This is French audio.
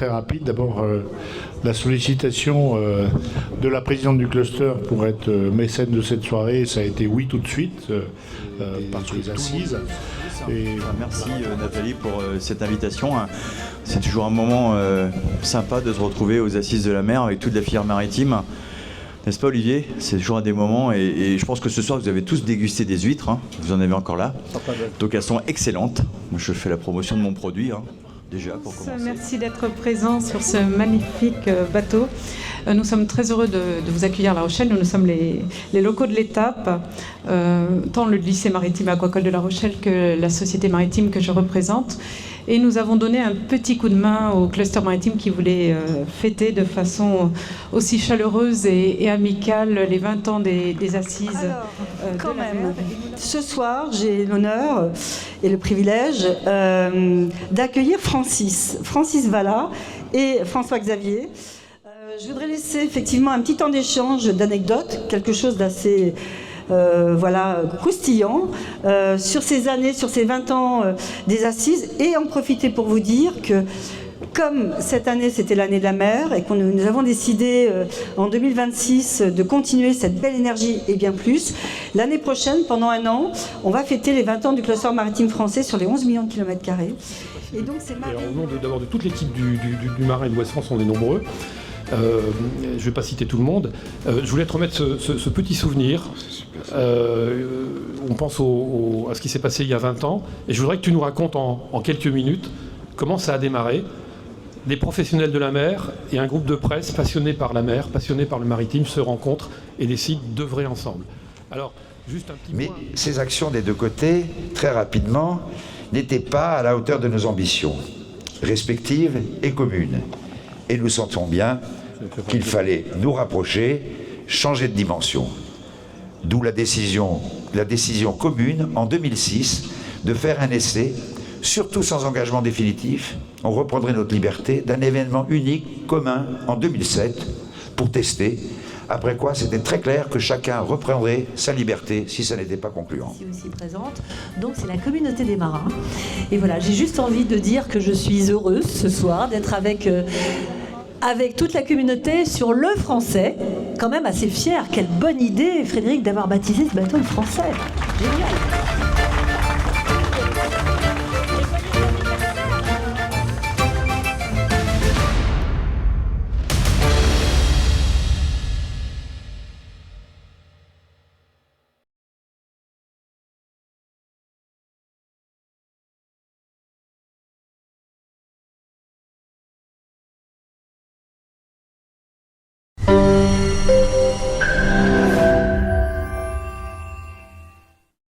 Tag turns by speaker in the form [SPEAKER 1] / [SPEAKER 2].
[SPEAKER 1] très rapide. D'abord, la sollicitation de la présidente du cluster pour être mécène de cette soirée, ça a été oui tout de suite, par les assises.
[SPEAKER 2] Merci Nathalie pour cette invitation. C'est toujours un moment sympa de se retrouver aux Assises de la mer avec toute la filière maritime. N'est-ce pas Olivier? C'est toujours un des moments et je pense que ce soir vous avez tous dégusté des huîtres, hein. Vous en avez encore là. Donc elles sont excellentes. Moi je fais la promotion de mon produit, hein, déjà pour commencer.
[SPEAKER 3] Merci d'être présent sur ce magnifique bateau. Nous sommes très heureux de vous accueillir à La Rochelle. Nous sommes les locaux de l'étape, tant le lycée maritime aquacole de La Rochelle que la société maritime que je représente. Et nous avons donné un petit coup de main au cluster maritime qui voulait fêter de façon aussi chaleureuse et amicale les 20 ans des assises.
[SPEAKER 4] Alors, quand même, ce soir, j'ai l'honneur et le privilège d'accueillir Francis Vallat et François Xavier. Je voudrais laisser effectivement un petit temps d'échange, d'anecdotes, quelque chose d'assez croustillant sur ces années, sur ces 20 ans des assises, et en profiter pour vous dire que comme cette année c'était l'année de la mer et que nous avons décidé en 2026 de continuer cette belle énergie et bien plus, l'année prochaine, pendant un an, on va fêter les 20 ans du cluster maritime français sur les 11 millions de kilomètres carrés. Et donc c'est
[SPEAKER 5] au nom d'abord de toute l'équipe du Marin et de l'Ouest France, on est nombreux. Je ne vais pas citer tout le monde. Je voulais te remettre ce petit souvenir. On pense à ce qui s'est passé il y a 20 ans. Et je voudrais que tu nous racontes en quelques minutes comment ça a démarré. Des professionnels de la mer et un groupe de presse passionnés par la mer, passionnés par le maritime, se rencontrent et décident d'œuvrer ensemble. Alors, juste un petit point.
[SPEAKER 6] Mais ces actions des deux côtés, très rapidement, n'étaient pas à la hauteur de nos ambitions, respectives et communes. Et nous sentons bien qu'il fallait nous rapprocher, changer de dimension. D'où la décision commune en 2006 de faire un essai, surtout sans engagement définitif. On reprendrait notre liberté d'un événement unique, commun, en 2007, pour tester. Après quoi, c'était très clair que chacun reprendrait sa liberté si ça n'était pas concluant.
[SPEAKER 7] Aussi présente, donc c'est la communauté des marins. Et voilà, j'ai juste envie de dire que je suis heureuse ce soir d'être avec toute la communauté sur le français. Quand même assez fière. Quelle bonne idée, Frédéric, d'avoir baptisé ce bateau le français. Génial.